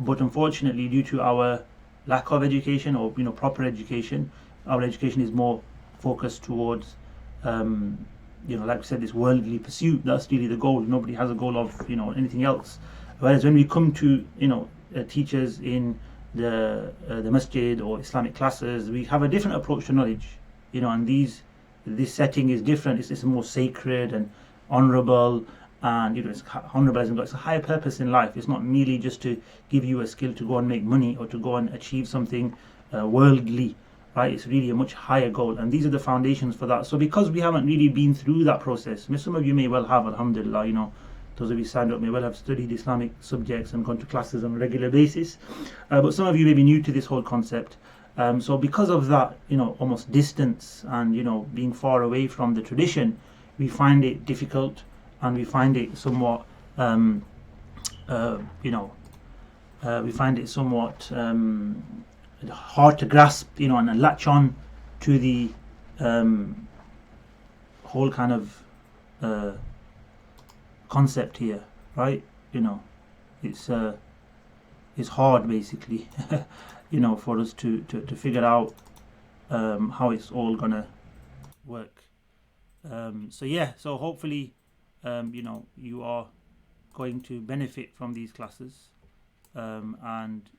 But unfortunately, due to our lack of education, or proper education, our education is more focused towards like we said, this worldly pursuit. That's really the goal. Nobody has a goal of anything else. Whereas when we come to teachers in the masjid or Islamic classes, we have a different approach to knowledge. And this setting is different. It's more sacred and honourable, and it's honourable as in it's a higher purpose in life. It's not merely just to give you a skill to go and make money or to go and achieve something worldly, right? It's really a much higher goal, and these are the foundations for that. So because we haven't really been through that process, some of you may well have, alhamdulillah, those of you signed up may well have studied Islamic subjects and gone to classes on a regular basis, but some of you may be new to this whole concept. So because of that, almost distance and being far away from the tradition, we find it difficult, and we find it somewhat hard to grasp, and latch on to the whole kind of concept here, right? It's hard basically, for us to figure out how it's all gonna work. So hopefully, you are going to benefit from these classes, and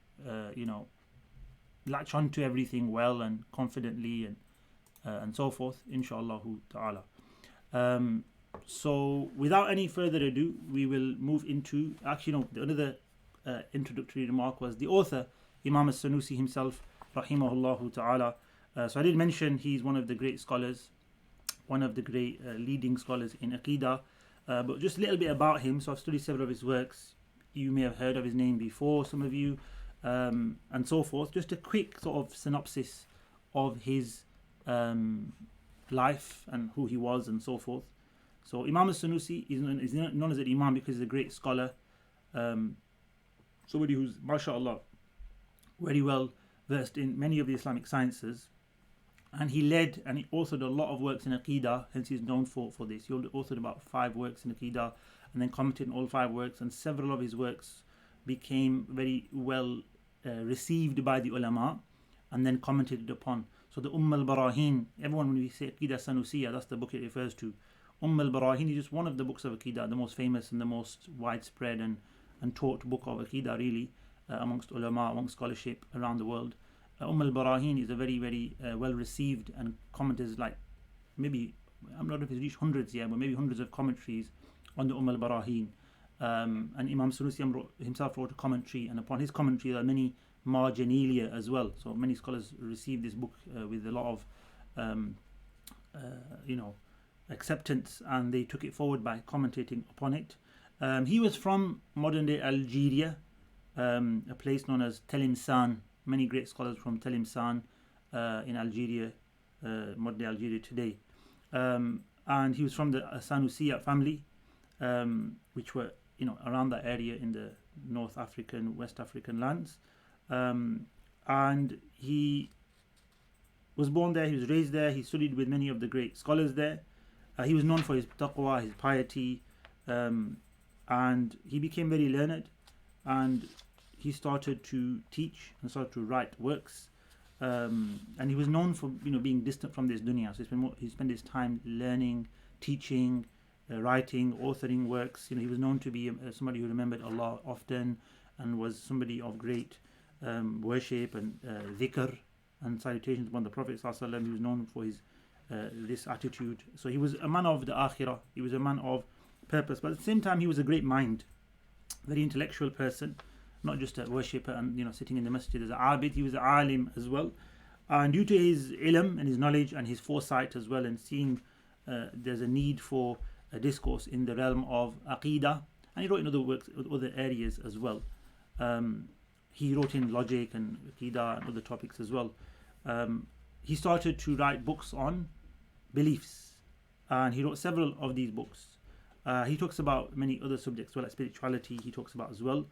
latch on to everything well and confidently, and so forth, inshallah ta'ala. So without any further ado, we will move into, another introductory remark was the author, Imam al-Sanusi himself, rahimahullah ta'ala. So I did mention he's one of the great scholars, one of the great leading scholars in Aqidah, but just a little bit about him. So I've studied several of his works. You may have heard of his name before, some of you, and so forth. Just a quick sort of synopsis of his life and who he was and so forth. So Imam al-Sanusi is known as an Imam because he's a great scholar, somebody who's, mashallah, very well versed in many of the Islamic sciences, and he led and he authored a lot of works in Aqidah, hence he's known for this. He authored about 5 works in Aqidah and then commented on all 5 works, and several of his works became very well received by the ulama and then commented upon. So the al-Barahin, everyone, when we say Aqidah Sanusiya, that's the book it refers to. Al-Barahin is just one of the books of Aqidah, the most famous and the most widespread and taught book of Aqidah, really, amongst ulama, amongst scholarship around the world. Al-Barahin is a very, very well received, and commenters, like, maybe, I'm not sure if it's reached hundreds yet, but maybe hundreds of commentaries on the Al-Barahin. And Imam Sanusi himself wrote a commentary, and upon his commentary there are many marginalia as well. So many scholars received this book with a lot of acceptance, and they took it forward by commentating upon it. He was from modern day Algeria, a place known as Tlemcen. Many great scholars from Tlemcen in Algeria, modern day Algeria today. And he was from the Sanusiya family, which were around that area in the North African, West African lands. And he was born there, he was raised there, he studied with many of the great scholars there. He was known for his taqwa, his piety, and he became very learned, and he started to teach and started to write works, and he was known for being distant from this dunya. So he spent his time learning, teaching, writing, authoring works. He was known to be somebody who remembered Allah often, and was somebody of great worship and dhikr and salutations upon the Prophet ﷺ. He was known for his this attitude. So he was a man of the akhirah, he was a man of purpose, but at the same time he was a great mind, very intellectual person, not just a worshipper and sitting in the masjid as an abid. He was an alim as well, and due to his ilm and his knowledge and his foresight as well, and seeing there's a need for a discourse in the realm of aqidah, and he wrote in other works, other areas as well. He wrote in logic and aqidah and other topics as well. He started to write books on beliefs, and he wrote several of these books. He talks about many other subjects, well, like spirituality, he talks about as well.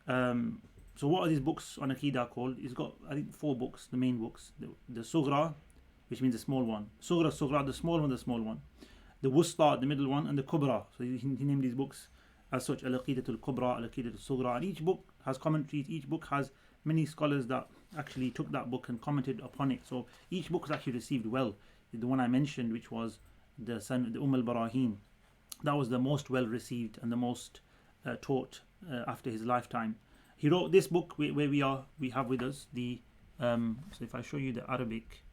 So what are these books on Aqidah called? He's got, I think, 4 books, the main books. The Sughra, which means the small one. Sughra, the small one. The Wusta, the middle one, and the Kubra. So he named these books as such, Al-Aqidat al-Kubra, Al-Aqidat al-Sughra, and each book has commentaries, each book has many scholars that actually took that book and commented upon it. So each book was actually received well. The one I mentioned, which was the al-Barahim, that was the most well received and the most taught after his lifetime. He wrote this book where we have with us the so if I show you the Arabic,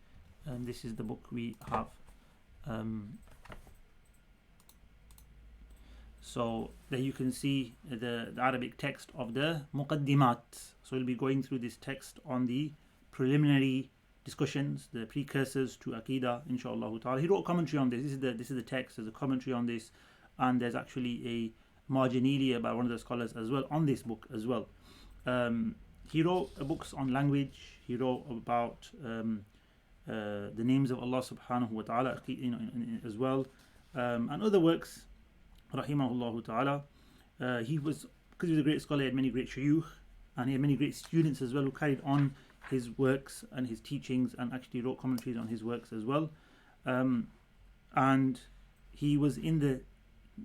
this is the book we have. So there you can see the Arabic text of the Muqaddimaat. So we'll be going through this text on the preliminary discussions, the precursors to Aqidah, inshallah ta'ala. He wrote a commentary on this. This is the text. There's a commentary on this, and there's actually a marginalia by one of the scholars as well on this book as well. He wrote books on language. He wrote about the names of Allah subhanahu wa ta'ala, as well, and other works, rahimahullah ta'ala. He was, because he was a great scholar, he had many great shuyukh, and he had many great students as well who carried on his works and his teachings and actually wrote commentaries on his works as well. And he was in the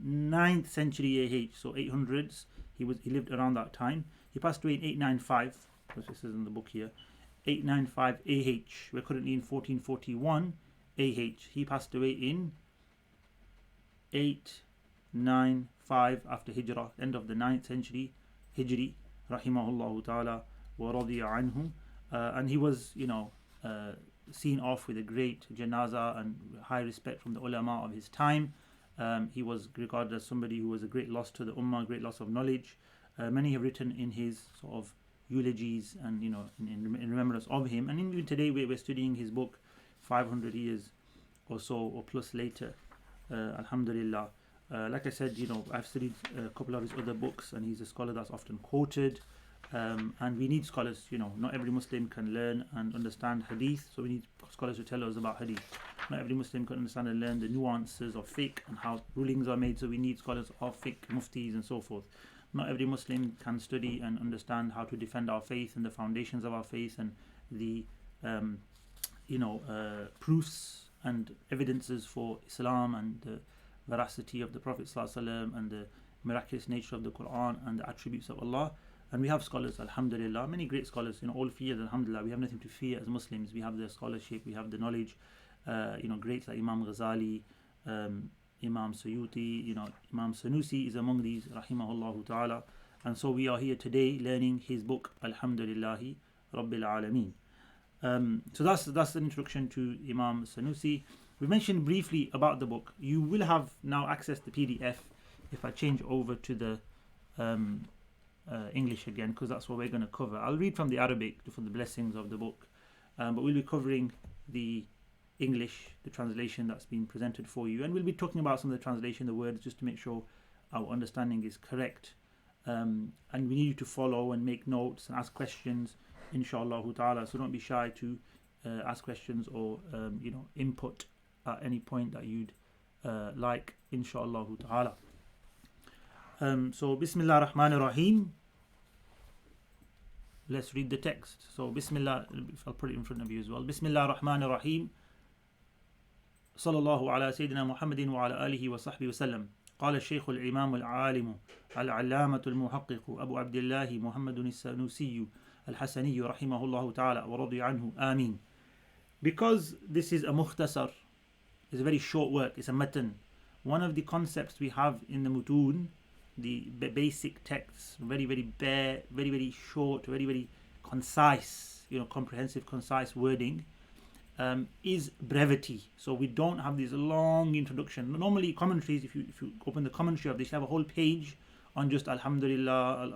9th century AH, so 800s. He lived around that time. He passed away in 895, as this is in the book here, 895 AH. We're currently in 1441 AH. He passed away in 895 after Hijrah, end of the 9th century Hijri, rahimahullah ta'ala wa radiya anhu. And he was, seen off with a great janaza and high respect from the ulama of his time. He was regarded as somebody who was a great loss to the ummah, great loss of knowledge. Many have written in his sort of eulogies and in remembrance of him. And even today we're studying his book 500 years or so or plus later. Alhamdulillah. Like I said, I've studied a couple of his other books, and he's a scholar that's often quoted. And we need scholars, not every Muslim can learn and understand hadith, so we need scholars to tell us about hadith. Not every Muslim can understand and learn the nuances of fiqh and how rulings are made, so we need scholars of fiqh, muftis and so forth. Not every Muslim can study and understand how to defend our faith and the foundations of our faith and the proofs and evidences for Islam and the veracity of the Prophet ﷺ and the miraculous nature of the Quran and the attributes of Allah. And we have scholars, alhamdulillah, many great scholars in all fields, alhamdulillah. We have nothing to fear as Muslims. We have the scholarship, we have the knowledge, greats like Imam Ghazali, Imam Suyuti, Imam Sanusi is among these, rahimahullah ta'ala. And so we are here today learning his book, Alhamdulillahi Rabbil Alameen. So that's an introduction to Imam Sanusi. We mentioned briefly about the book. You will have now access to PDF if I change over to the English again, because that's what we're going to cover. I'll read from the Arabic for the blessings of the book, but we'll be covering the English, the translation that's been presented for you, and we'll be talking about some of the translation, the words, just to make sure our understanding is correct. And we need you to follow and make notes and ask questions, inshallah ta'ala. So don't be shy to ask questions or input at any point that you'd like, inshallah ta'ala. So Bismillah ar-Rahman ar-Rahim. Let's read the text. So Bismillah, I'll put it in front of you as well. Bismillah ar-Rahman ar-Rahim. Sallallahu ala Sayyidina Muhammadin wa ala alihi wa sahbihi wa sallam. قال الشيخ الإمام العالم العلامة المحقق أبو عبد الله محمد السنوسي الحسني رحمه الله تعالى ورضي عنه آمين. Because this is a mukhtasar, it's a very short work, it's a matan. One of the concepts we have in the mutun, the basic texts, very bare, very short, very concise, comprehensive, concise wording, is brevity. So we don't have this long introduction. Normally commentaries, if you open the commentary of this, you have a whole page on just Alhamdulillah,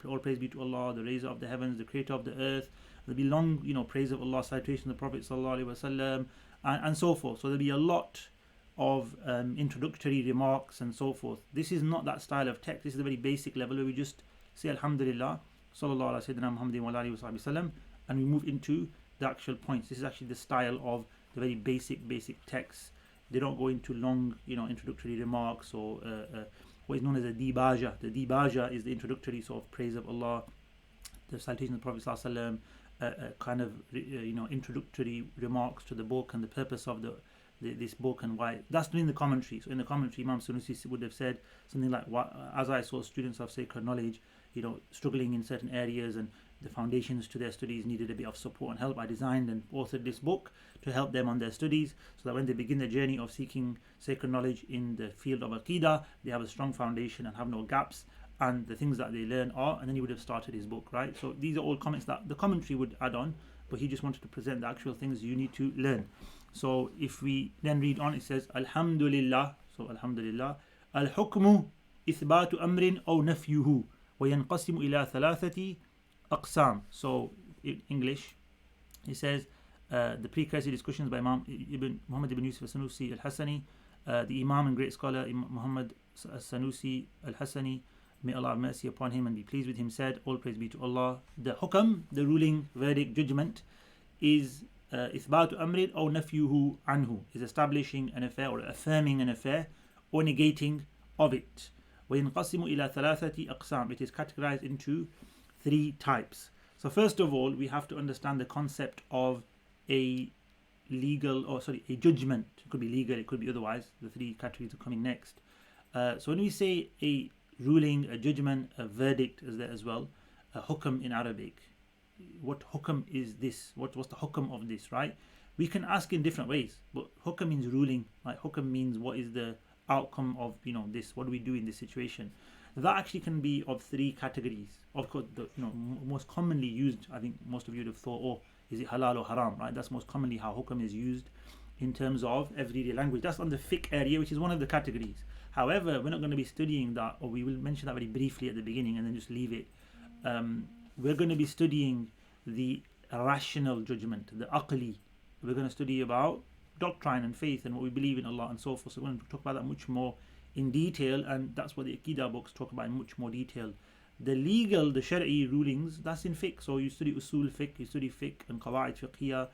all praise be to Allah, the raiser of the heavens, the creator of the earth. There'll be long, praise of Allah, citation of the Prophet sallallahu alaihi wasallam, and so forth. So there'll be a lot of introductory remarks and so forth. This is not that style of text. This is a very basic level where we just say Alhamdulillah, sallallahu ala Sayyidina Muhammadin wa alihi wa sallam, and we move into the actual points. This is actually the style of the very basic texts. They don't go into long, introductory remarks or what is known as a dibaja. The dibaja is the introductory sort of praise of Allah, the citation of the Prophet sallallahu alaihi wasallam, kind of introductory remarks to the book and the purpose of the this book and why. That's in the commentary. So in the commentary, Imam Sanusi would have said something like, as I saw students of sacred knowledge, struggling in certain areas and the foundations to their studies needed a bit of support and help, I designed and authored this book to help them on their studies, so that when they begin the journey of seeking sacred knowledge in the field of Aqidah, they have a strong foundation and have no gaps, and the things that they learn are, and then he would have started his book, right? So these are all comments that the commentary would add on, but he just wanted to present the actual things you need to learn. So if we then read on, it says, Alhamdulillah, so Alhamdulillah, Al-Hukmu Ithbatu Amrin aw Nafyuhu, wa yanqasimu ila thalathati aqsam. So in English, he says, the precursor discussions by Imam Muhammad ibn Yusuf al-Sanusi al-Hassani, the Imam and great scholar Muhammad al-Sanusi al-Hassani, may Allah have mercy upon him and be pleased with him, said, all praise be to Allah, the hukam, the ruling, verdict, judgment, is ithbatu amrin or nafyuhu anhu, is establishing an affair or affirming an affair or negating of it. وَيَنْقَسِمُ إِلَى ثَلَاثَةِ أَقْسَامٍ, it is categorized into 3 types. So first of all, we have to understand the concept of a judgment. It could be legal, it could be otherwise. The 3 categories are coming next. So when we say a ruling, a judgment, a verdict is there as well, a hukam in Arabic. What hukam is this? What's the hukam of this, right? We can ask in different ways, but hukam means ruling. Like hukam means what is the outcome of this? What do we do in this situation? That actually can be of 3 categories. Of course, the most commonly used, I think most of you would have thought, oh, is it halal or haram, right? That's most commonly how hukam is used in terms of everyday language. That's on the fiqh area, which is one of the categories. However, we're not going to be studying that, or we will mention that very briefly at the beginning and then just leave it. We're going to be studying the rational judgment, the aqli. We're going to study about doctrine and faith and what we believe in Allah and so forth. So we're going to talk about that much more in detail, and that's what the Aqidah books talk about in much more detail. The legal, the Shari'i rulings, that's in fiqh. So you study usul fiqh, you study fiqh and qawaid fiqhiyah,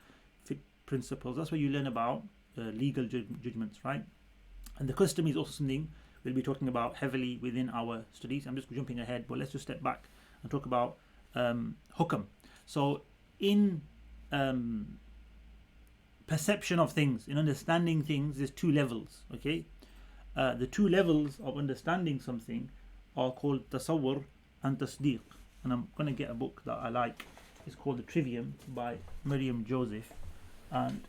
fiqh principles. That's where you learn about legal judgments, right? And the custom is also something we'll be talking about heavily within our studies. I'm just jumping ahead, but let's just step back and talk about hukam. So in perception of things, in understanding things, there's 2 levels, okay? The 2 levels of understanding something are called tasawwur and tasdeeq. And I'm going to get a book that I like. It's called The Trivium by Maryam Joseph. And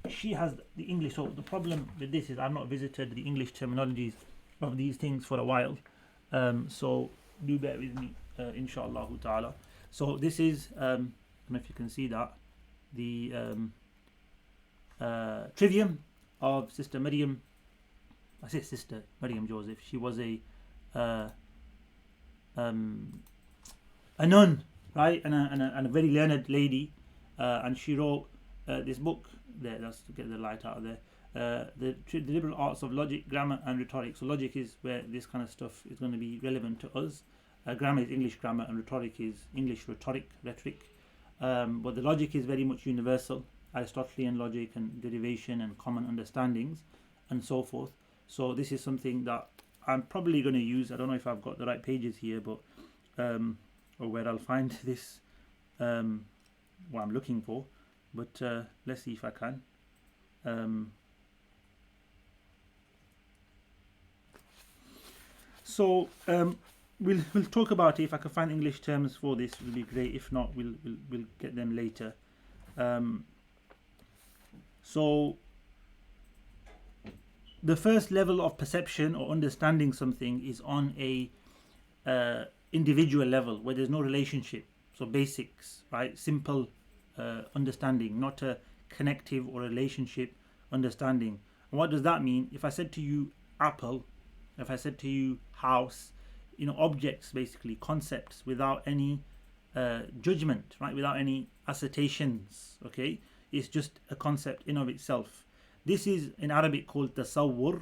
she has the English. So the problem with this is I've not visited the English terminologies of these things for a while. So do bear with me, inshallah ta'ala. So this is, I don't know if you can see that, the Trivium of Sister Maryam. I say Sister Maryam Joseph. She was a nun, right, and a very learned lady, and she wrote this book. There, that's to get the light out of there. The liberal arts of logic, grammar, and rhetoric. So logic is where this kind of stuff is going to be relevant to us. Grammar is English grammar, and rhetoric is English rhetoric. But the logic is very much universal, Aristotelian logic and derivation and common understandings and so forth. So this is something that I'm probably going to use. I don't know if I've got the right pages here, but or where I'll find this, what I'm looking for. But let's see if I can. So we'll talk about it. If I can find English terms for this, it will be great. If not, we'll get them later. So the first level of perception or understanding something is on a individual level where there's no relationship. So basics, right? Simple understanding, not a connective or relationship understanding. And what does that mean? If I said to you apple, if I said to you house, objects, basically concepts without any judgment, right? Without any assertions, okay? It's just a concept in of itself. This is in Arabic called tasawwur,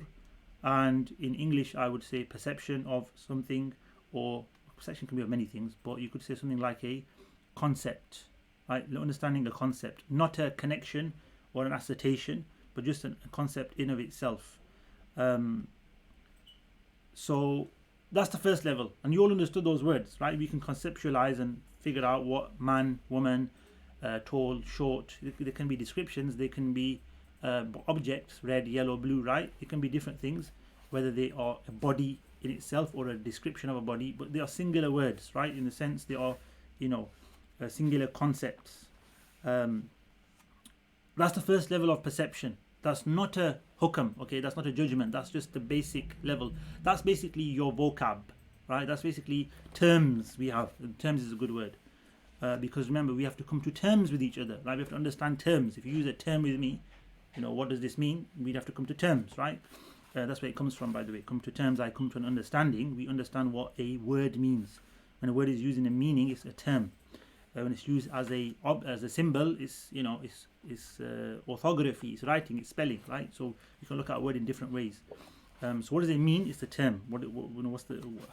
and in English I would say perception of something, or perception can be of many things, but you could say something like a concept, right? Understanding a concept, not a connection or an assertion, but just a concept in of itself. So that's the first level, and you all understood those words, right? We can conceptualize and figure out what man, woman, tall, short. There can be descriptions, they can be objects, red, yellow, blue, right? It can be different things, whether they are a body in itself or a description of a body, but they are singular words, right? In the sense they are, singular concepts. That's the first level of perception. That's not a hukam, okay? That's not a judgment. That's just the basic level. That's basically your vocab, right? That's basically terms we have. Terms is a good word. Because remember, we have to come to terms with each other, right? We have to understand terms. If you use a term with me, what does this mean? We'd have to come to terms, right? That's where it comes from, by the way. Come to terms, I come to an understanding. We understand what a word means. When a word is used in a meaning, it's a term. When it's used as a symbol, it's orthography, it's writing, it's spelling, right? So you can look at a word in different ways. So what does it mean? It's the term.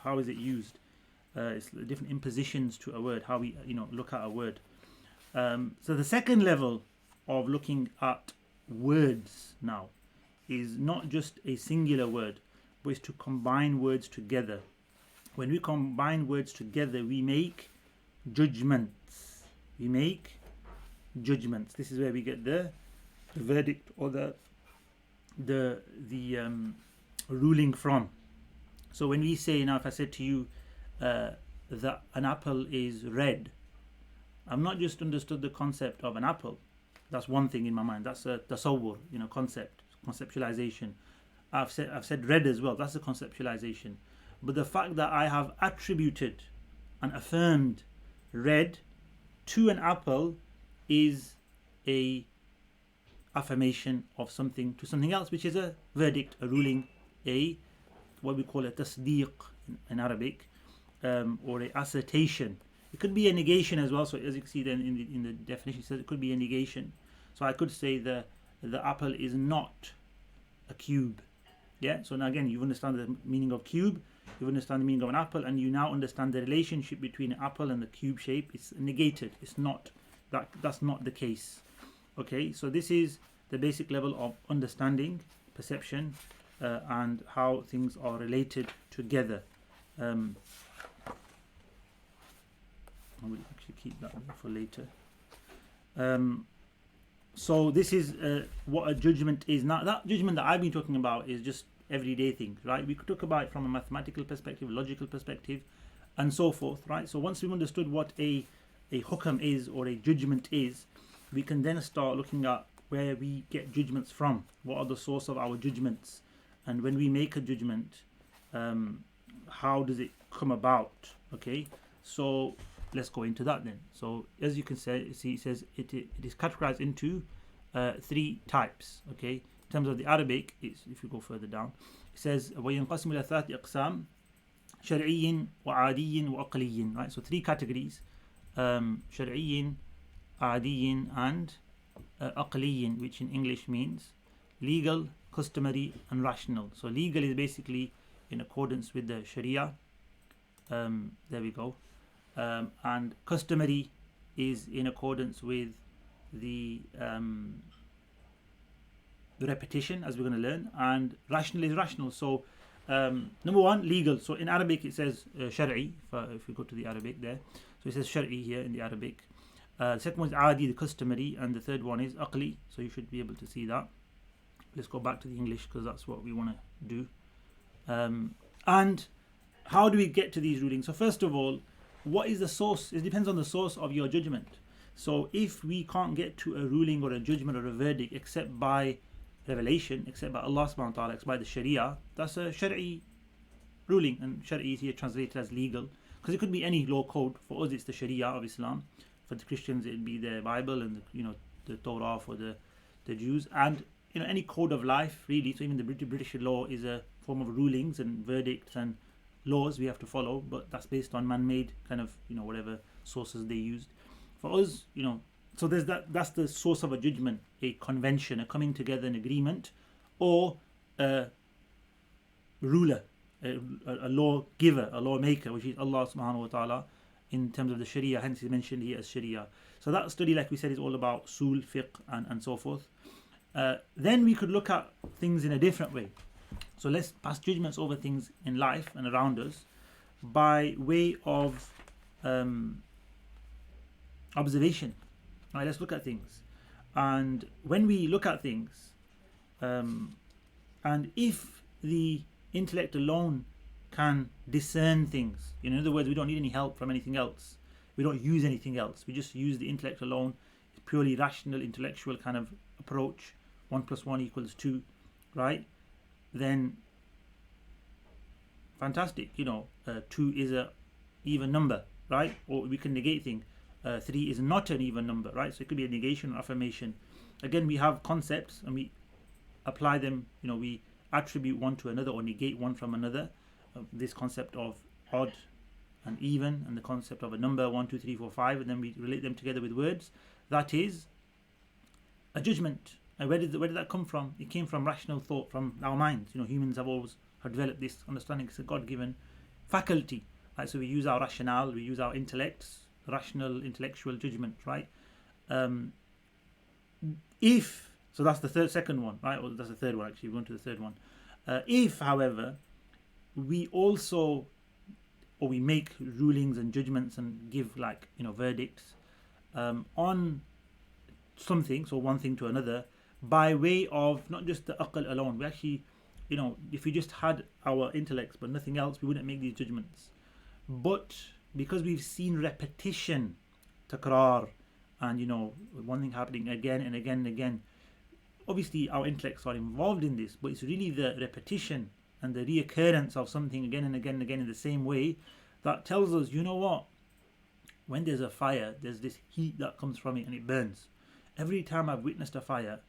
How is it used? It's different impositions to a word. How we look at a word. So the second level of looking at words now is not just a singular word, but it's to combine words together. When we combine words together, we make judgments. This is where we get the verdict or the ruling from. So when we say, now if I said to you that an apple is red, I've not just understood the concept of an apple. That's one thing in my mind. That's a tasawwur, conceptualization. I've said red as well. That's a conceptualization. But the fact that I have attributed and affirmed red to an apple is a affirmation of something to something else, which is a verdict, a ruling, what we call a tasdeeq in Arabic, or a assertion. It could be a negation as well. So as you can see then in the definition, it says it could be a negation. So I could say the apple is not a cube. Yeah. So now again, you understand the meaning of cube, you understand the meaning of an apple, and you now understand the relationship between an apple and the cube shape. It's negated. It's not that. That's not the case. Okay. So this is the basic level of understanding, perception, and how things are related together. I will actually keep that for later. So this is what a judgment is. Now that judgment that I've been talking about is just everyday things, right? We could talk about it from a mathematical perspective, logical perspective, and so forth, right? So once we've understood what a hukam is or a judgment is, we can then start looking at where we get judgments from. What are the source of our judgments? And when we make a judgment, how does it come about? Okay, so let's go into that then. So as you can see, it says it is categorized into 3 types. Okay, in terms of the Arabic, if you go further down, it says وَيَنْقَسِمُ إِلَى 3 أَقْسَامٍ شَرْعِيٍّ وَعَادِيٍّ وَأَقْلِيٍّ. Right, so 3 categories: شَرْعِيٍّ, عَادِيٍّ, and aqliyin, which in English means legal, customary, and rational. So legal is basically in accordance with the Sharia. There we go. And customary is in accordance with the repetition, as we're going to learn, and rational is rational. So number 1, legal. So in Arabic it says shar'i, if we go to the Arabic there. So it says shar'i here in the Arabic. The second one is adi, the customary, and the third one is aqli. So you should be able to see that. Let's go back to the English because that's what we want to do. And how do we get to these rulings? So first of all, what is the source? It depends on the source of your judgment. So if we can't get to a ruling or a judgment or a verdict except by revelation, except by Allah subhanahu wa ta'ala, except by the Sharia, that's a Shari'i ruling. And Shari'i is here translated as legal, because it could be any law code. For us it's the Sharia of Islam. For the Christians it'd be the Bible and the Torah for the Jews, and any code of life really. So even the British law is a form of rulings and verdicts and laws we have to follow, but that's based on man-made kind of whatever sources they used. For us, so there's that's the source of a judgment, a convention, a coming together, an agreement, or a ruler, a lawgiver, a lawmaker, which is Allah subhanahu wa ta'ala in terms of the Sharia. Hence is mentioned here as Sharia. So that study, like we said, is all about usul, fiqh, and so forth. Then we could look at things in a different way. So let's pass judgments over things in life and around us by way of observation. Right, let's look at things. And when we look at things, And if the intellect alone can discern things, in other words, we don't need any help from anything else. We don't use anything else. We just use the intellect alone. It's purely rational, intellectual kind of approach. 1 + 1 = 2, right? Then fantastic. 2 is a even number, right? Or we can negate things. 3 is not an even number, right? So it could be a negation or affirmation. Again, we have concepts and we apply them. We attribute one to another or negate one from another. This concept of odd and even, and the concept of a number 1, 2, 3, 4, 5, and then we relate them together with words. That is a judgment. And where did that come from? It came from rational thought, from our minds. Humans have always developed this understanding. It's a God-given faculty, right? So we use our rationale, we use our intellects, rational, intellectual judgment, right? So that's the second one, right? Or that's the third one, actually. We're going to the third one. If, however, we also, or we make rulings and judgments and give verdicts on something, so one thing to another, by way of not just the aql alone. We actually, if we just had our intellects but nothing else, we wouldn't make these judgments. But because we've seen repetition, takrar, and one thing happening again and again and again, obviously our intellects are involved in this, but it's really the repetition and the reoccurrence of something again and again and again in the same way that tells us, what? When there's a fire, there's this heat that comes from it and it burns. Every time I've witnessed a fire,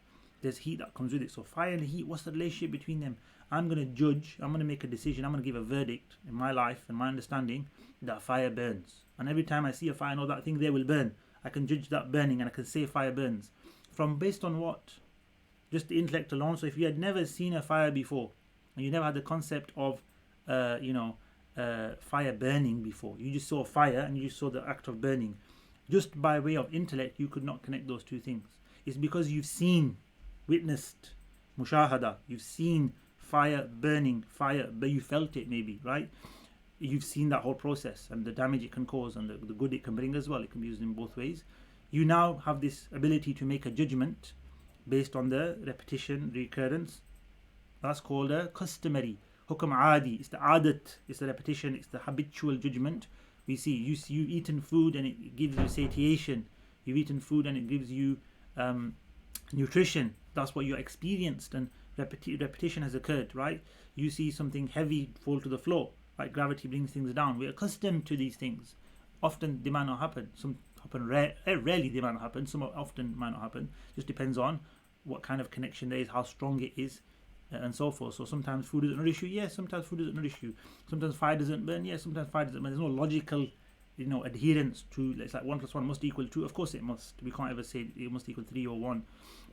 there's heat that comes with it. So fire and heat, what's the relationship between them? I'm going to judge, I'm going to make a decision, I'm going to give a verdict in my life and my understanding that fire burns. And every time I see a fire, I know that thing there will burn. I can judge that burning and I can say fire burns. Based on what? Just the intellect alone. So if you had never seen a fire before, and you never had the concept of fire burning before, you just saw fire and you just saw the act of burning, just by way of intellect you could not connect those two things. It's because you've witnessed mushahada, you've seen fire burning, but you felt it maybe, right? You've seen that whole process and the damage it can cause and the good it can bring as well. It can be used in both ways. You now have this ability to make a judgment based on the repetition, recurrence. That's called a customary hukm adi. It's the adat, it's the repetition, it's the habitual judgment. We see you've eaten food and it gives you satiation. You've eaten food and it gives you nutrition. That's what you experienced, and repetition has occurred, right? You see something heavy fall to the floor, right? Gravity brings things down. We're accustomed to these things. Often they might not happen. Some happen rarely. They might not happen. Some often might not happen. Just depends on what kind of connection there is, how strong it is, and so forth. So sometimes food doesn't nourish you. Yes, sometimes food doesn't nourish you. Sometimes fire doesn't burn. Yes, sometimes fire doesn't burn. There's no logical, adherence to. It's like 1 + 1 must equal 2. Of course it must. We can't ever say it must equal 3 or 1.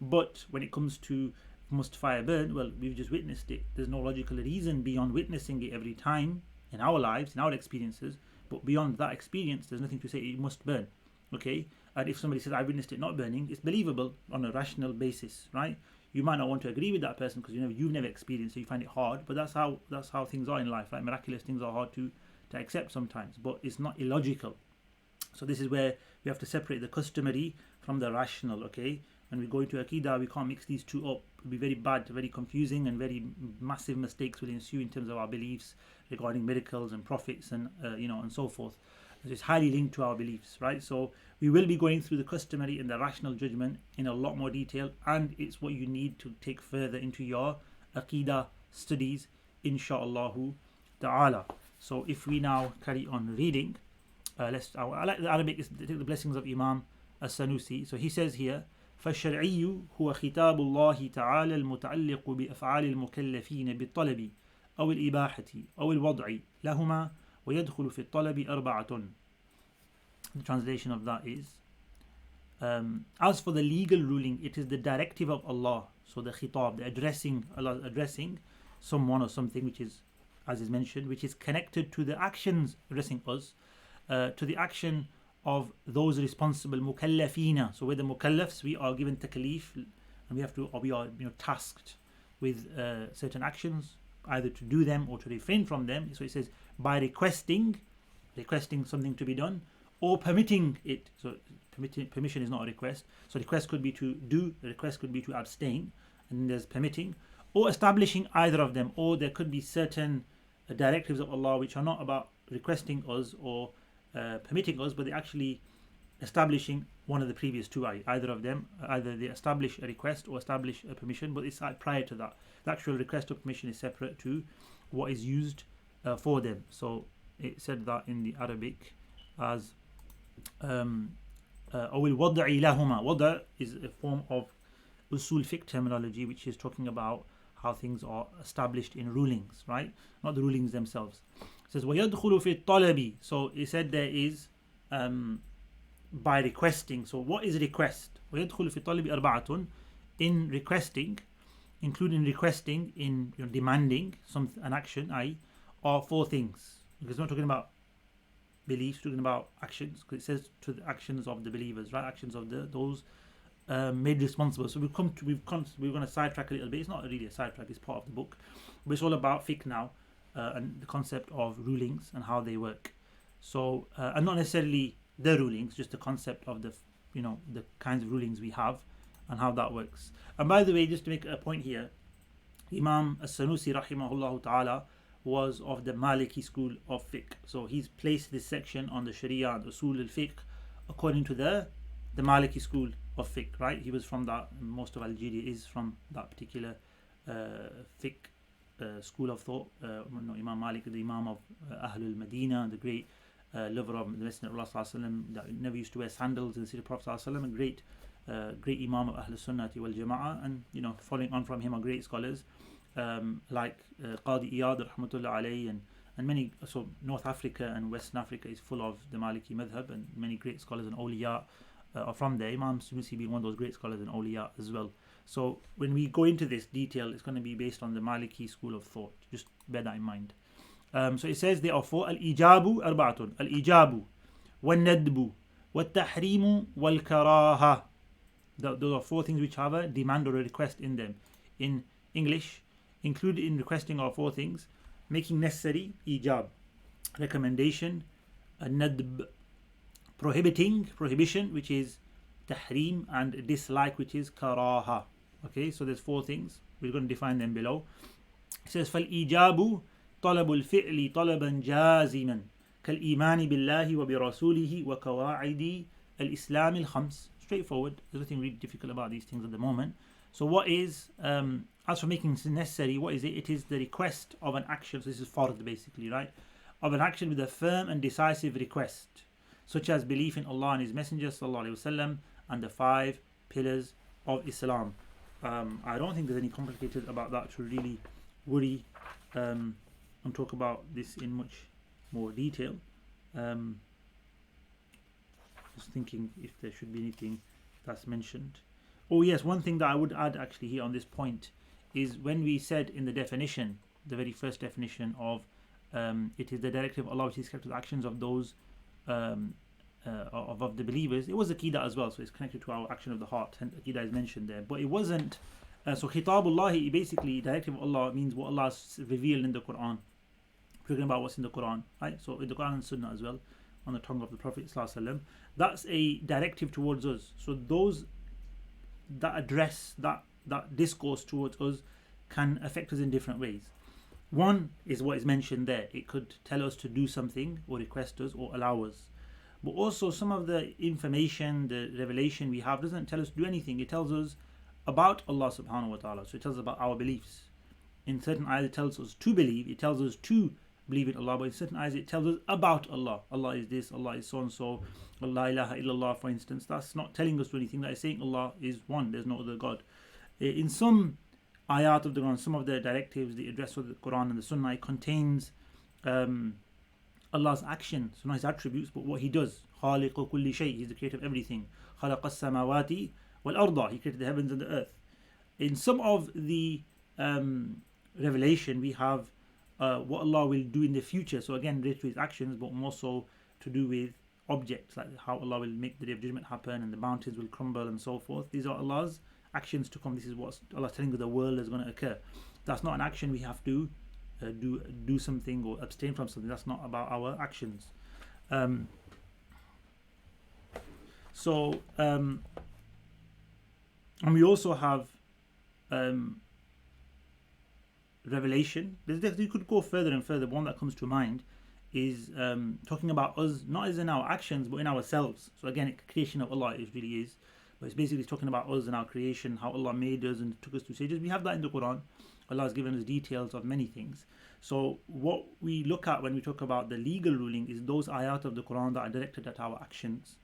But when it comes to must fire burn, well, we've just witnessed it. There's no logical reason beyond witnessing it every time in our lives, in our experiences. But beyond that experience, there's nothing to say it must burn. Okay? And if somebody says, I witnessed it not burning, it's believable on a rational basis, right? You might not want to agree with that person because you've never experienced it, so you find it hard. But that's how things are in life, right? Miraculous things are hard to accept sometimes, but it's not illogical. So this is where we have to separate the customary from the rational, okay? When we go into Aqidah, we can't mix these two up. It will be very bad, very confusing, and very massive mistakes will ensue in terms of our beliefs regarding miracles and prophets and and so forth. It's highly linked to our beliefs, right? So we will be going through the customary and the rational judgment in a lot more detail, and it's what you need to take further into your Aqidah studies, insha'Allah ta'ala. So if we now carry on reading, I like the Arabic, is the blessings of Imam al-Sanusi. So he says here, فالشرعي هو خطاب الله تعالى المتعلق بأفعال المكلفين بالطلب أو الإباحة أو الوضع لهما ويدخل في الطلب أربعة. The translation of that is, as for the legal ruling, it is the directive of Allah. So the khitab, the addressing, Allah addressing someone or something, which is, as is mentioned, which is connected to the actions addressing us, to the action of those responsible, mukallafina. So we're the mukallafs, we are given taklif, and we are tasked with certain actions, either to do them or to refrain from them. So it says by requesting something to be done, or permitting it. So permission is not a request. So request could be to do, the request could be to abstain, and there's permitting, or establishing either of them, or there could be certain directives of Allah which are not about requesting us or permitting us, but they're actually establishing one of the previous two, either of them. Either they establish a request or establish a permission, but it's prior to that. The actual request or permission is separate to what is used for them. So it said that in the Arabic as أو الوضع لهما. Wada is a form of usul fiqh terminology, which is talking about how things are established in rulings, right? Not the rulings themselves. It says وَيَدْخُلُ فِي الطَّلَبِ. So it said there is by requesting. So what is request? وَيَدْخُلُ فِي الطَّلَبِ أَرْبَعَةٌ. In requesting, including requesting in demanding an action, are four things. Because we're not talking about beliefs, talking about actions, because it says to the actions of the believers, right? Actions of those made responsible. So we're going to sidetrack a little bit. It's not really a sidetrack, it's part of the book, but it's all about fiqh now, and the concept of rulings and how they work. So and not necessarily the rulings, just the concept of the kinds of rulings we have and how that works. And by the way, just to make a point here, Imam al-Sanusi rahimahullah ta'ala was of the Maliki school of fiqh. So he's placed this section on the Sharia and Usul al-Fiqh according to the Maliki school of fiqh, right? He was from that. Most of Algeria is from that particular fiqh school of thought. Imam Malik, the Imam of Ahlul Medina, the great lover of the Messenger of Allah sallallahu alaihi wasallam, that never used to wear sandals in the city of Prophet sallallahu alaihi wasallam, a great Imam of Ahlul Sunnati wal Jama'ah, and following on from him are great scholars like Qadi Iyad rahmatullah alayhi, and many. So North Africa and Western Africa is full of the Maliki madhab, and many great scholars and awliya are from there. Imam Sanusi being one of those great scholars and awliya as well. So when we go into this detail, it's going to be based on the Maliki school of thought. Just bear that in mind. So it says there are four: al-ijabu arba'atun, al-ijabu, wal-nadbu, wal-tahrimu, wal-karaha. Those are four things which have a demand or a request in them. In English, included in requesting are four things: making necessary, ijab; recommendation, nadb; prohibition, which is tahrim; and dislike, which is karaha. Okay, so there's four things. We're going to define them below. It says فَالْإِجَابُ طَلَبُ الْفِعْلِ طَلَبًا جَازِمًا كَالْإِيمَانِ بِاللَّهِ وَبِرَسُولِهِ وَقَوَاعِدِ الْإِسْلَامِ الْخَمْسِ. Straightforward. There's nothing really difficult about these things at the moment. So what is, as for making necessary, what is it? It is the request of an action. So this is fard basically, right? Of an action with a firm and decisive request, such as belief in Allah and His Messenger sallallahu alaihi wasallam and the 5 pillars of Islam. I don't think there's any complicated about that to really worry and talk about this in much more detail. Just thinking if there should be anything that's mentioned. Oh yes, one thing that I would add actually here on this point is when we said in the definition, the very first definition of it is the directive of Allah which is kept to the actions of those of the believers, it was Aqidah as well, so it's connected to our action of the heart, and Aqidah is mentioned there, but it wasn't so Khitabullah, basically directive of Allah means what Allah has revealed in the Quran. Talking about what's in the Quran, right? So in the Quran and Sunnah as well, on the tongue of the Prophet ﷺ, that's a directive towards us. So those that address that discourse towards us can affect us in different ways. One is what is mentioned there. It could tell us to do something or request us or allow us. But also some of the information, the revelation we have doesn't tell us to do anything. It tells us about Allah subhanahu wa ta'ala. So it tells us about our beliefs. In certain ayahs it tells us to believe. It tells us to believe in Allah. But in certain ayahs it tells us about Allah. Allah is this, Allah is so and so. La ilaha illallah, for instance. That's not telling us anything. That is saying Allah is one. There's no other God. In some ayat of the Quran, some of the directives, the address of the Quran and the Sunnah, it contains Allah's action, so not His attributes, but what He does. خَالِقُ كُلِّ شَيْءٍ, He's the creator of everything. خَلَقَ السَّمَاوَاتِ وَالْأَرْضَ, He created the heavens and the earth. In some of the revelation, we have what Allah will do in the future. So again, related to His actions, but more so to do with objects, like how Allah will make the Day of Judgment happen and the mountains will crumble and so forth. These are Allah's actions to come. This is what Allah is telling us the world is going to occur. That's not an action we have to do something or abstain from something. That's not about our actions. And we also have revelation. You could go further and further, but one that comes to mind is talking about us, not as in our actions, but in ourselves. So again, creation of Allah, it really is. But it's basically talking about us and our creation, how Allah made us and took us to stages. We have that in the Quran. Allah has given us details of many things. So what we look at when we talk about the legal ruling is those ayat of the Quran that are directed at our actions,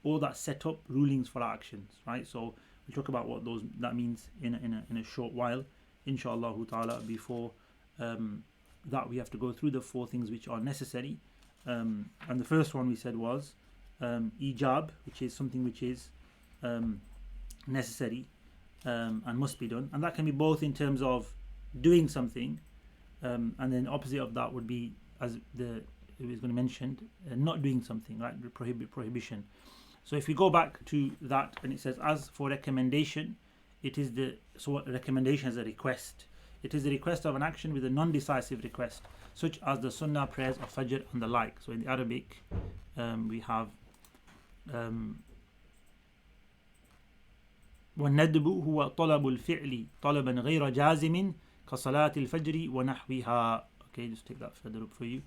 or that set up rulings for our actions, right? So we'll talk about what that means in a short while, inshallah ta'ala. Before that, we have to go through the 4 things which are necessary. And the first one we said was ijab, which is something which is necessary and must be done. And that can be both in terms of doing something, and then opposite of that would be, as it was going to mention, not doing something, right? Prohibition. So if we go back to that, and it says, as for recommendation, it is recommendation is a request. It is the request of an action with a non-decisive request, such as the sunnah prayers of Fajr and the like. So in the Arabic, we have والندب هو طلب الفعل طلبا غير جازم كصلاة الفجر ونحوها. Okay, just take that further up for you.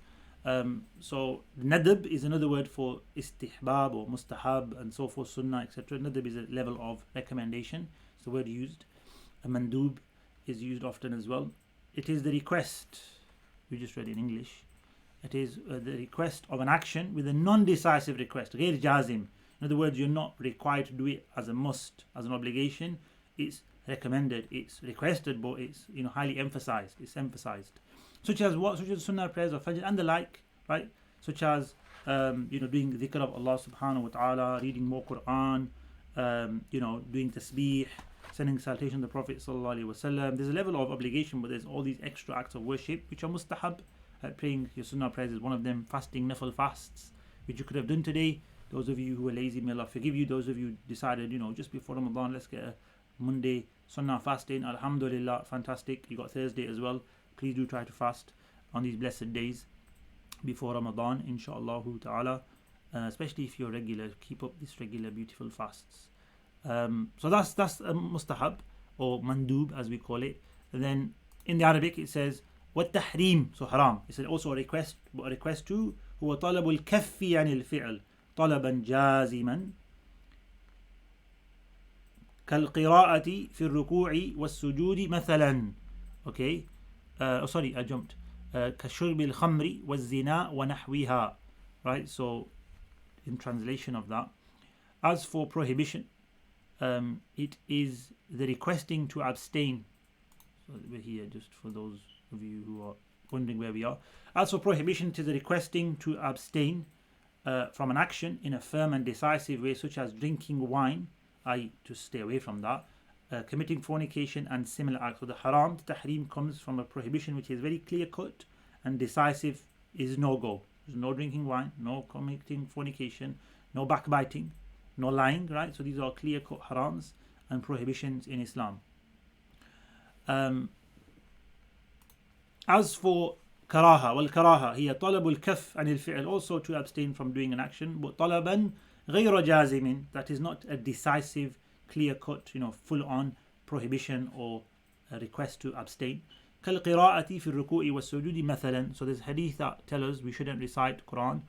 So nadab is another word for istihbab or mustahab and so forth, sunnah, etc. Nadab is a level of recommendation. It's the word used. A mandub is used often as well. It is the request, we just read in English. It is the request of an action with a non-decisive request. غير جازم. In other words, you're not required to do it as a must, as an obligation. It's recommended, it's requested, but it's highly emphasized. It's emphasized. Such as what? Such as sunnah prayers of Fajr and the like, right? Such as doing dhikr of Allah subhanahu wa ta'ala, reading more Quran, doing tasbih, sending salutation to the Prophet sallallahu alaihi wasallam. There's a level of obligation, but there's all these extra acts of worship which are mustahab. Praying your sunnah prayers is one of them. Fasting nafil fasts, which you could have done today. Those of you who are lazy, may Allah forgive you. Those of you decided, just before Ramadan, let's get a Monday sunnah fasting. Alhamdulillah, fantastic. You got Thursday as well. Please do try to fast on these blessed days before Ramadan, inshaAllah ta'ala. Especially if you're regular, keep up this regular beautiful fasts. So that's mustahab or mandub as we call it. And then in the Arabic it says what tahrim, so haram. It's also a request, but a request too. هو طلب الكف عن الفعل طلبا جازما كالقراءة في الركوع والسجود مثلا. Okay. Sorry, I jumped. كشرب الخمر والزنا ونحوها. Right, so in translation of that, as for prohibition, it is the requesting to abstain. So we're here just for those of you who are wondering where we are. As for prohibition, it is the requesting to abstain from an action in a firm and decisive way, such as drinking wine, i.e. to stay away from that, committing fornication and similar acts. So the haram, the tahrim, comes from a prohibition which is very clear cut and decisive, is no go. There's no drinking wine, no committing fornication, no backbiting, no lying, right? So these are clear cut harams and prohibitions in Islam. As for karaha, والكراهة هي طلب الكف عن الفعل, also to abstain from doing an action, but طلبا غير جازم, that is not a decisive, clear cut, full on prohibition or a request to abstain. كالقراءة في الركوع والسجود مثلا. So there's hadith that tell us we shouldn't recite Quran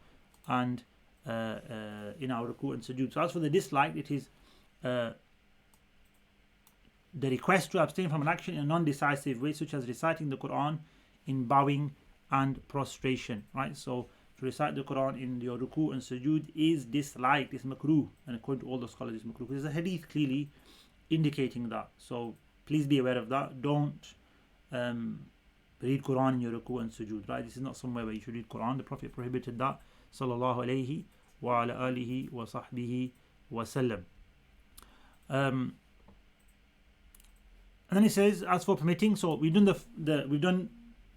and in our ruku and sujood. So as for the dislike, it is the request to abstain from an action in a non-decisive way, such as reciting the Quran in bowing and prostration, right? So to recite the Quran in your ruku and sujood is disliked, it's makruh, and according to all the scholars it's makruh. There's a hadith clearly indicating that, so please be aware of that. Don't read Quran in your ruku and sujood, right? This is not somewhere where you should read Quran. The Prophet prohibited that, sallallahu alayhi wa ala alihi wa sahbihi wa sallam. And then he says, as for permitting, so we've done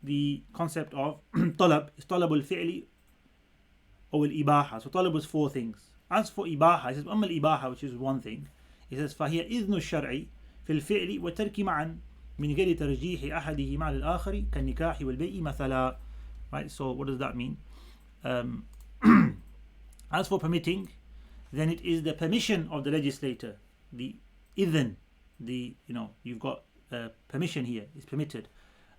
the concept of talab, is talab al-fi'li or al-ibaha. So talab was 4 things. As for ibaha, he says amma al-ibaha, which is 1 thing. He says فهي إذن الشرع في الفعل والترك معا من غير ترجيح أحدهما على الآخر كالنكاح والبيع مثلا. Right, so what does that mean? As for permitting, then it is the permission of the legislator, the idhn, you've got permission here, is permitted.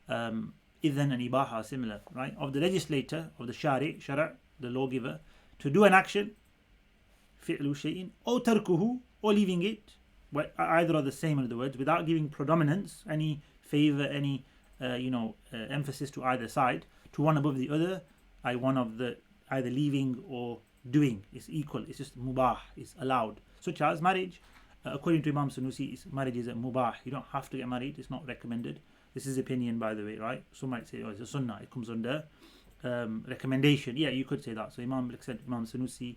Idhan and ibaha are similar, right? Of the legislator, of the shara, the lawgiver, to do an action, fi'lu shay'in, or tarkuhu, or leaving it, either are the same, in other words, without giving predominance, any favor, any emphasis to either side, to one above the other, one of the either leaving or doing is equal. It's just mubah, it's allowed. Such as marriage, according to Imam Sanusi, marriage is a mubah. You don't have to get married, it's not recommended. This is opinion, by the way, right? Some might say, oh, it's a sunnah, it comes under recommendation. Yeah, you could say that. So Imam Sanusi,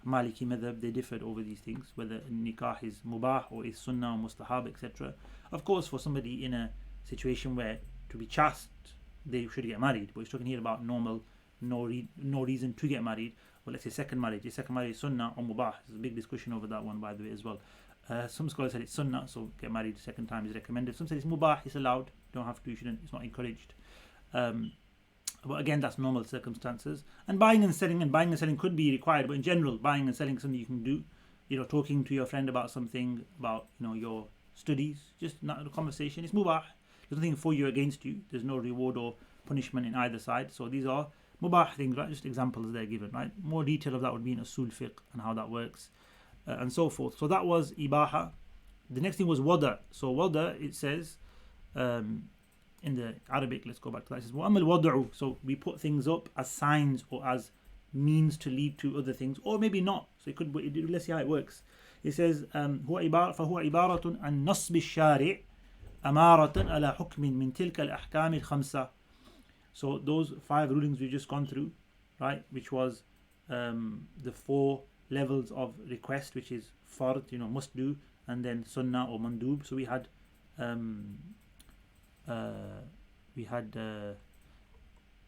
Maliki madhab, they differed over these things, whether nikah is mubah or is sunnah or mustahab, etc. Of course, for somebody in a situation where to be chaste, they should get married. But he's talking here about normal, no reason to get married. Well, let's say second marriage. Is second marriage sunnah or mubah? There's a big discussion over that one, by the way, as well. Some scholars said it's sunnah, so get married second time is recommended. Some said it's mubah, it's allowed. You don't have to, you shouldn't, it's not encouraged. But again, that's normal circumstances. And buying and selling could be required, but in general, buying and selling is something you can do. Talking to your friend about something, about your studies, just not a conversation. It's mubah. There's nothing for you, against you. There's no reward or punishment in either side. So these are mubah things, right? Just examples they're given, right? More detail of that would be in usul fiqh and how that works, and so forth. So that was ibaha. The next thing was wada. So wada, it says in the Arabic, let's go back to that. It says وَأَمَّا الْوَضْعُ. So we put things up as signs or as means to lead to other things, or maybe not. So it could. Let's see how it works. It says فهو عبارة عن نصب الشارع أمارة على حكم من تلك الأحكام الخمسة. So those 5 rulings we've just gone through, right, which was the 4 levels of request, which is fard, must do, and then sunnah or mandub. So we had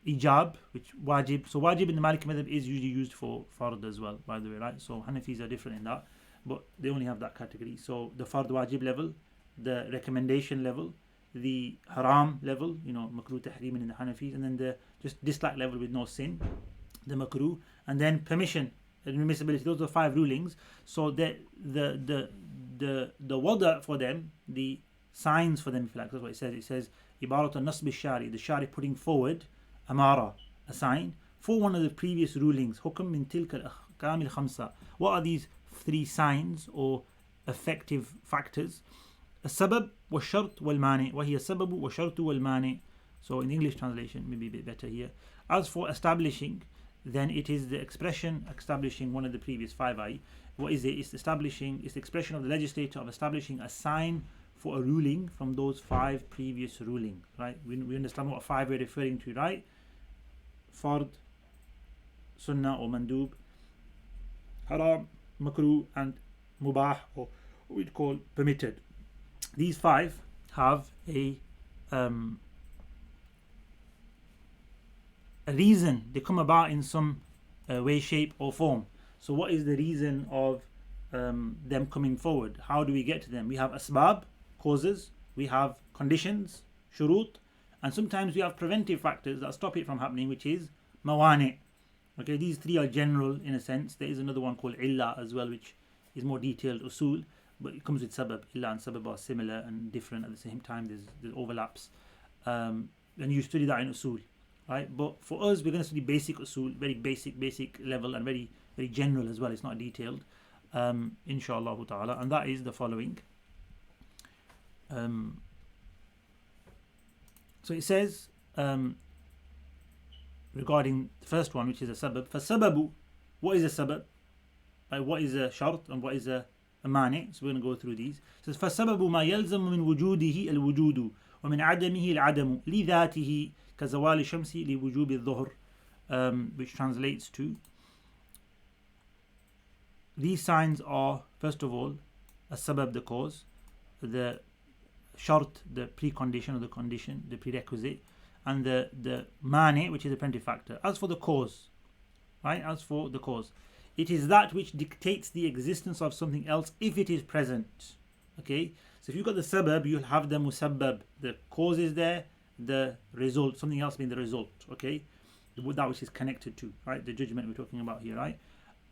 ijab, which wajib. So wajib in the Maliki madhab is usually used for fard as well, by the way, right? So Hanafis are different in that, but they only have that category. So the fard wajib level, the recommendation level, the haram level, makruh tahrim in the Hanafis, and then the just dislike level with no sin, the makruh, and then permission and permissibility. Those are 5 rulings. So the wada for them, the signs for them, if you like, that's what it says. It says ibarat nasb shari, the shari putting forward amara, a sign for one of the previous rulings. Hukm min tilka al-ahkam al-khamsa. What are these 3 signs or effective factors? السبب والشرط والمانع وهي السبب والشرط والمانع. So in English translation, maybe a bit better here. As for establishing, then it is the expression establishing one of the previous 5 What is it? It's the expression of the legislator of establishing a sign for a ruling from those 5 previous rulings, right? We understand what 5 we're referring to, right? Fard, sunnah or mandub, haram, makruh, and mubah, or what we'd call permitted. These 5 have a reason. They come about in some way, shape or form. So what is the reason of them coming forward? How do we get to them? We have asbab, causes, we have conditions, shurut, and sometimes we have preventive factors that stop it from happening, which is mawani. Okay, these 3 are general in a sense. There is another one called illa as well, which is more detailed, usul, but it comes with sabab. Illa and sabab are similar and different at the same time. There's overlaps, and you study that in usul, right? But for us, we're going to study basic usul, very basic level, and very very general as well. It's not detailed, inshallah ta'ala, and that is the following. So it says regarding the first one, which is a sabab. فَالسَّبَبُ, what is a sabab? What is a shart and what is a mani? So we're going to go through these. It says فَالسَّبَبُ مَا يَلْزَمُ مِنْ وُجُودِهِ الْوُجُودُ وَمِنْ عَدَمِهِ الْعَدَمُ لِذَاتِهِ كَزَوَالِ الشَّمْسِ لِوُجُوبِ الظُّهْرِ, which translates to, these signs are, first of all, a sabab, the cause, the shart, the precondition or the condition, the prerequisite, and the mani, which is a preventive factor. As for the cause, right? As for the cause, it is that which dictates the existence of something else if it is present. Okay, so if you've got the sabab, you'll have the musabbab. The cause is there, the result, something else being the result. Okay, that which is connected to, right? The judgment we're talking about here, right?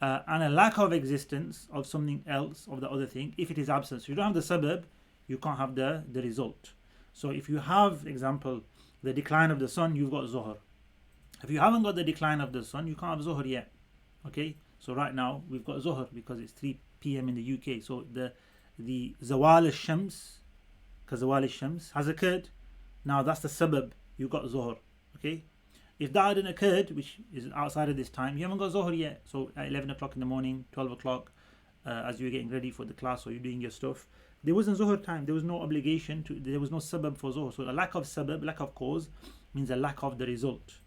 And a lack of existence of something else, of the other thing, if it is absent. So you don't have the sabab, you can't have the result. So if you have, example, the decline of the sun, you've got Zuhr. If you haven't got the decline of the sun, you can't have Zuhr yet. Okay, so right now we've got Zuhr because it's 3 p.m. in the UK. So the Zawal al-Shams, because Zawal al-Shams has occurred. Now that's the sabab, you've got Zuhr. Okay, if that hadn't occurred, which is outside of this time, you haven't got Zuhr yet. So at 11 o'clock in the morning, 12 o'clock, as you're getting ready for the class or you're doing your stuff, there wasn't Zuhr time. There was no obligation to. There was no sabab for Zuhr. So a lack of sabab, lack of cause, means a lack of the result.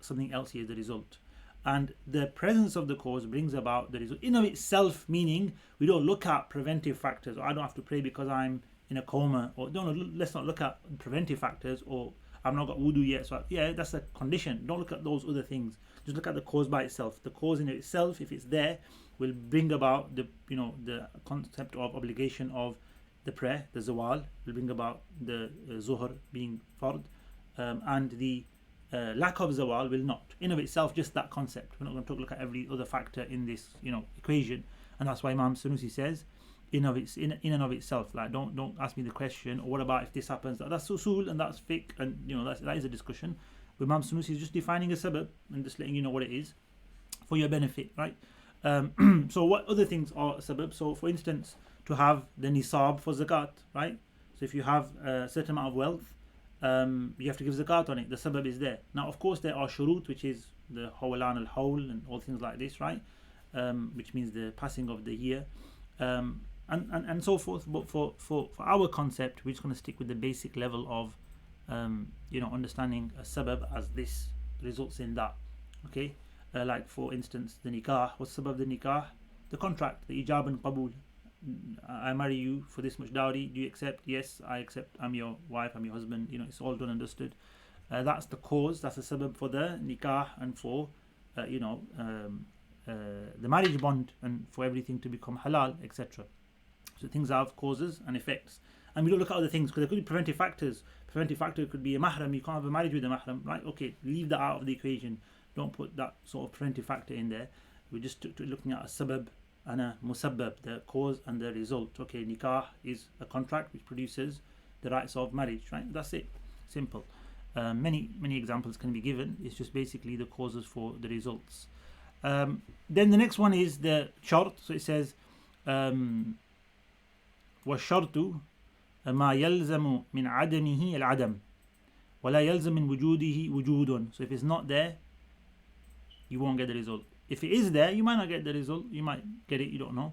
Something else here is the result. And the presence of the cause brings about the result in of itself, meaning we don't look at preventive factors, or I don't have to pray because I'm in a coma, or let's not look at preventive factors, or I've not got wudu yet, so yeah, that's a condition. Don't look at those other things, just look at the cause by itself. The cause in itself, if it's there, will bring about the concept of obligation of the prayer, the zawal, will bring about the zuhr being fard, and the lack of zawal will not. In of itself, just that concept. We're not going to look at every other factor in this, equation, and that's why Imam Sanusi says, in and of itself. Like, don't ask me the question, or what about if this happens? That's usul and that's fiqh, and that is a discussion. But Imam Sanusi is just defining a sabab and just letting you know what it is for your benefit, right? So what other things are sabab? So for instance, to have the nisab for zakat, right? So if you have a certain amount of wealth, you have to give zakat on it. The sabab is there. Now, of course, there are shurut, which is the hawalan al-hawl and all things like this, right? Which means the passing of the year, and so forth. But for our concept, we're just going to stick with the basic level of, understanding a sabab as this results in that. Okay, like for instance, the nikah. What's sabab the nikah? The contract, the ijab and qabul. I marry you for this much dowry. Do you accept? Yes, I accept. I'm your wife. I'm your husband. It's all done and dusted. That's the cause. That's the sabab for the nikah and for, the marriage bond and for everything to become halal, etc. So things have causes and effects. And we don't look at other things because there could be preventive factors. Preventive factor could be a mahram. You can't have a marriage with a mahram, right? Okay, leave that out of the equation. Don't put that sort of preventive factor in there. We're just looking at a sabab and a musabbab, the cause and the result. Okay, nikah is a contract which produces the rights of marriage, right? That's it. Simple. Many examples can be given. It's just basically the causes for the results. Then the next one is the shart. So it says, وَالشَّرْطُ مَا يَلْزَمُ مِنْ عَدَمِهِ الْعَدَمُ وَلَا يَلْزَمُ مِنْ وُجُودِهِ وُجُودٌ. So if it's not there, you won't get the result. If it is there, you might not get the result. You might get it, you don't know.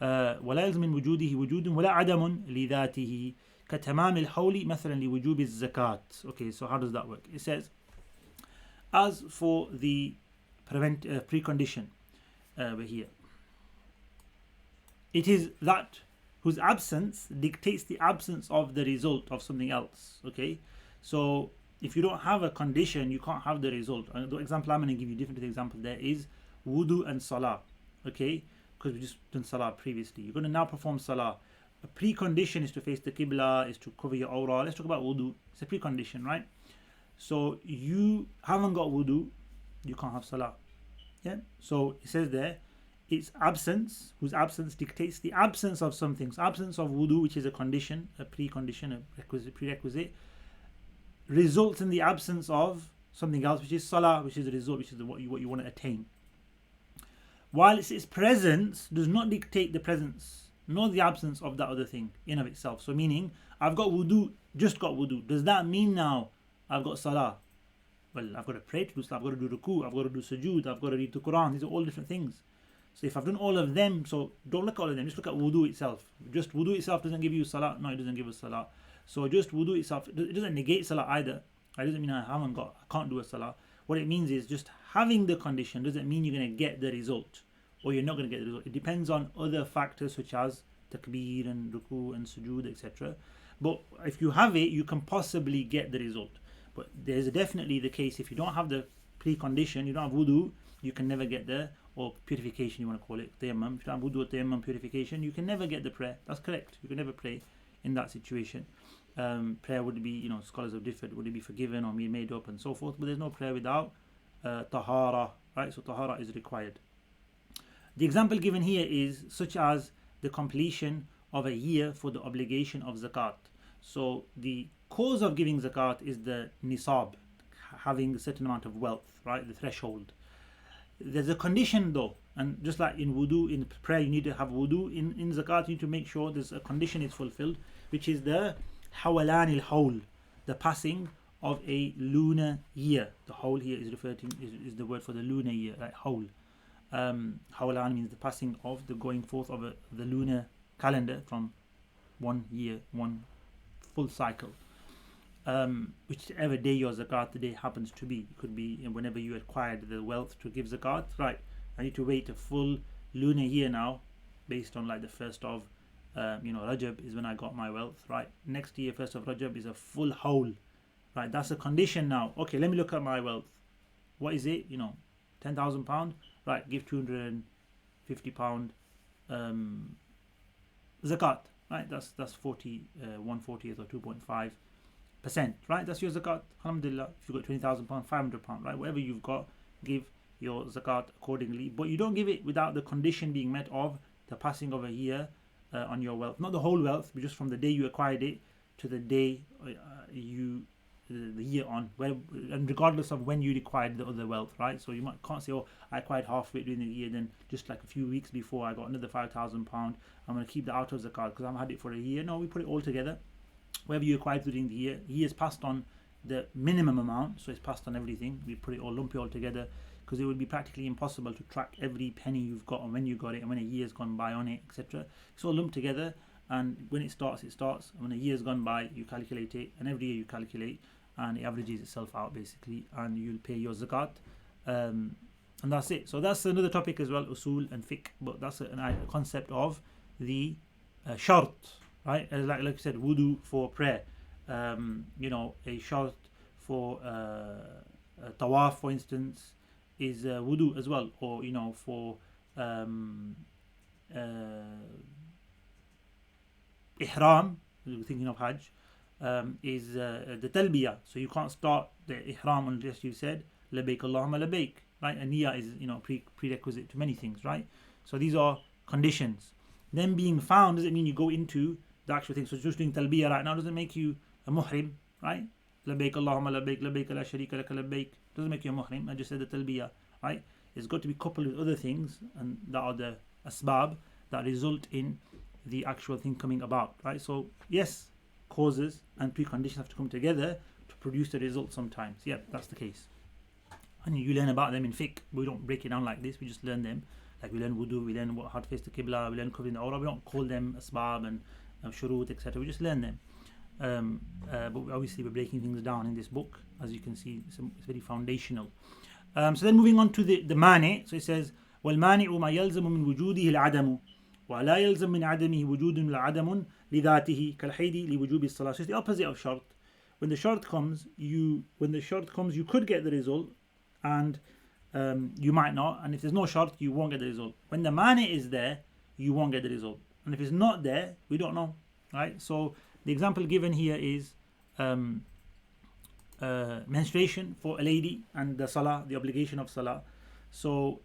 ولا يلزم من وجوده وجود ولا عدم لذاته كتمام الحول مثلا لوجوب الزكاة. Okay, so how does that work? It says, as for the precondition over here, it is that whose absence dictates the absence of the result of something else. Okay, so if you don't have a condition, you can't have the result. And the example I'm going to give you, different example there is wudu and salah. Okay, because we just done salah previously. You're going to now perform salah. A precondition is to face the qibla, is to cover your awrah. Let's talk about wudu. It's a precondition, right? So you haven't got wudu, you can't have salah. Yeah. So it says there, its absence, whose absence dictates the absence of something. So absence of wudu, which is a condition, a precondition, a prerequisite, results in the absence of something else, which is salah, which is the result, which is what you want to attain. While its presence does not dictate the presence nor the absence of that other thing in of itself. So meaning, I've got wudu, just got wudu. Does that mean now I've got salah? Well, I've got to pray to do salah, I've got to do ruku, I've got to do sujood, I've got to read the Quran. These are all different things. So if I've done all of them, so don't look at all of them, just look at wudu itself. Just wudu itself doesn't give you salah. No, it doesn't give us salah. So just wudu itself, it doesn't negate salah either. It doesn't mean I can't do a salah. What it means is just having the condition doesn't mean you're going to get the result, or you're not going to get the result. It depends on other factors such as takbir and ruku and sujood, etc. But if you have it, you can possibly get the result. But there's definitely the case, if you don't have the precondition, you don't have wudu, you can never get the, or purification you want to call it, tayammum. If you don't have wudu or tayammum purification, you can never get the prayer. That's correct. You can never pray in that situation. Prayer would be, scholars have differed, would it be forgiven or made up and so forth, but there's no prayer without tahara, right? So tahara is required. The example given here is such as the completion of a year for the obligation of zakat. So the cause of giving zakat is the nisab, having a certain amount of wealth, right? The threshold. There's a condition though, and just like in wudu, in prayer, you need to have wudu. In zakat, you need to make sure there's a condition is fulfilled, which is the hawalan al-hawl, the passing of a lunar year. The hawl here is referred to is the word for the lunar year, like hawl. Hawalan means the passing of the going forth of the lunar calendar from one year, one full cycle. Whichever day your zakat the day happens to be. It could be whenever you acquired the wealth to give zakat. Right, I need to wait a full lunar year now, based on like the first of Rajab is when I got my wealth. Right, next year first of Rajab is a full hawl. Right, that's a condition now. Okay, let me look at my wealth. What is it? £10,000. Right, give £250 zakat. Right, that's 1/40 or 2.5%. Right, that's your zakat. Alhamdulillah. If you've got £20,000, £500. Right, whatever you've got, give your zakat accordingly. But you don't give it without the condition being met of the passing of a year on your wealth. Not the whole wealth, but just from the day you acquired it to the day the year on, and regardless of when you acquired the other wealth, right? So you can't say, oh, I acquired half of it during the year, then just like a few weeks before I got another £5,000, I'm going to keep that out of zakat because I've had it for a year. No, we put it all together. Whatever you acquired during the year, he has passed on the minimum amount, so it's passed on everything. We put it all, lump it all together, because it would be practically impossible to track every penny you've got and when you got it and when a year's gone by on it, etc. It's all lumped together, and when it starts, and when a year's gone by, you calculate it, and every year you calculate, and it averages itself out basically, and you'll pay your zakat, and that's it. So that's another topic as well, usul and fiqh, but that's a concept of the shart, right? Like I said, wudu for prayer, a shart for tawaf, for instance, is wudu as well, or for ihram, thinking of hajj, is the talbiyah. So you can't start the ihram unless you said labbaik Allahumma labbaik, right? And niyyah is prerequisite to many things, right? So these are conditions. Then being found doesn't mean you go into the actual thing. So just doing talbiyah right now doesn't make you a muhrim, right? Labbaik Allahumma labbaik, labbaik la sharika laka labbaik, doesn't make you a muhrim. I just said the talbiyah, right? It's got to be coupled with other things, and that are the asbab that result in the actual thing coming about, right? So yes, causes and preconditions have to come together to produce the result sometimes. Yeah, that's the case. And you learn about them in fiqh. We don't break it down like this, we just learn them. Like we learn wudu, we learn how to face the qibla, we learn covering the aura. We don't call them asbab and shurut, etc. We just learn them. But obviously we're breaking things down in this book. As you can see, it's very foundational. So then moving on to the mani. So it says, وَالْمَانِعُ مَا يَلْزَمُ مِنْ وُجُودِهِ الْعَدَمُ وَلَا يَلْزَمُ مِنْ عَدَمِهِ وُجُودٌ لَعَدَمٌ لِذَاتِهِ كَالْحَيْدِ لِوُجُوبِ الصَّلَاةِ. So it's the opposite of shart. When the shart comes, you could get the result, and you might not. And if there's no shart, you won't get the result. When the mani is there, you won't get the result. And if it's not there, we don't know, right? So the example given here is menstruation for a lady and the salah, the obligation of salah. So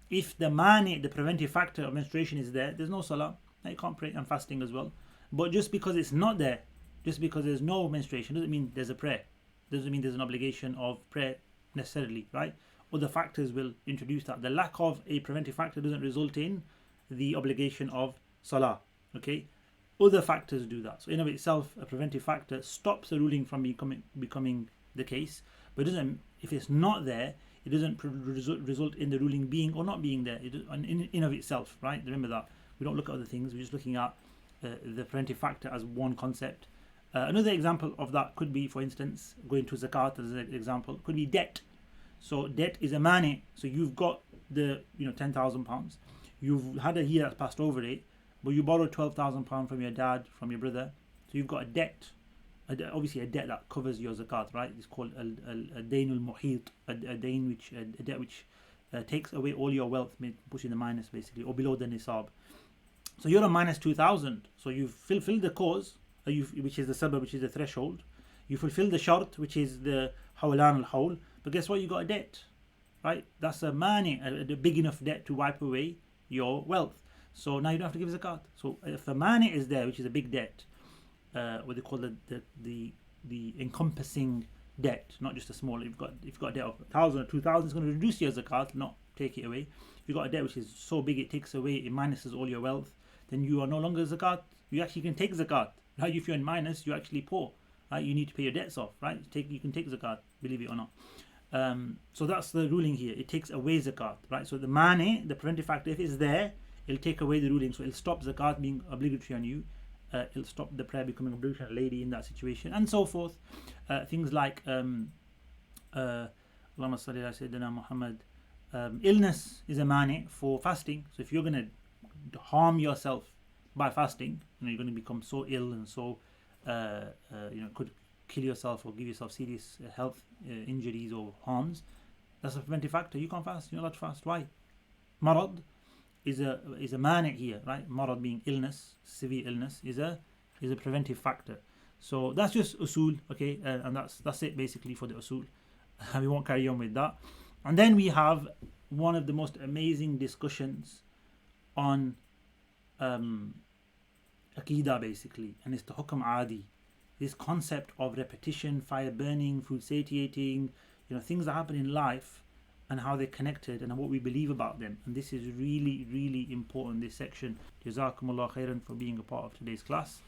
if the mani, the preventive factor of menstruation is there, there's no salah. You can't pray, and fasting as well. But just because it's not there, just because there's no menstruation, doesn't mean there's a prayer. Doesn't mean there's an obligation of prayer necessarily, right? Other factors will introduce that. The lack of a preventive factor doesn't result in the obligation of salah. Okay, other factors do that. So in of itself, a preventive factor stops the ruling from becoming the case, but it doesn't. If it's not there, it doesn't result in the ruling being or not being there. In of itself, right? Remember that. We don't look at other things. We're just looking at the preventive factor as one concept. Another example of that could be, for instance, going to zakat as an example, could be debt. So debt is a mani. So you've got the £10,000. You've had a year that's passed over it, but you borrowed £12,000 from your dad, from your brother. So you've got a debt. Obviously a debt that covers your zakat, right? It's called a dainul muhit, a debt which takes away all your wealth, pushing the minus basically, or below the nisab. So you're a minus 2,000. So you've fulfilled the cause, which is the sabab, which is the threshold. You fulfill the shart, which is the hawlan al-hawl. But guess what? You got a debt, right? That's a mani, a big enough debt to wipe away your wealth. So now you don't have to give zakat. So if a mani is there, which is a big debt, what they call the encompassing debt, not just a small. If you've got a debt of 1,000 or 2,000, it's going to reduce your zakat, not take it away. If you've got a debt which is so big it takes away, it minuses all your wealth, then you are no longer zakat. You actually can take zakat. Right? If you're in minus, you're actually poor. Right? You need to pay your debts off. Right? You can take zakat, believe it or not. So that's the ruling here. It takes away zakat. Right? So the mani, the preventive factor, if it's there, it'll take away the ruling. So it'll stop zakat being obligatory on you. It'll stop the prayer becoming obligatory on a lady in that situation, and so forth. Things like Allahumma salli ala Sayyidina Muhammad. Illness is a mani for fasting. So if you're going to harm yourself by fasting, you're going to become so ill and so could kill yourself or give yourself serious health injuries or harms. That's a preventive factor. You can't fast. You're not allowed to fast. Why? Marad is a mani here, right? Marad being illness, severe illness, is a preventive factor. So that's just usul, okay, and that's it basically for the usul. We won't carry on with that. And then we have one of the most amazing discussions on Aqidah basically, and it's the hukm adi, this concept of repetition, fire burning, food satiating, things that happen in life and how they're connected and what we believe about them. And this is really, really important, this section. Jazakumullah khairan for being a part of today's class.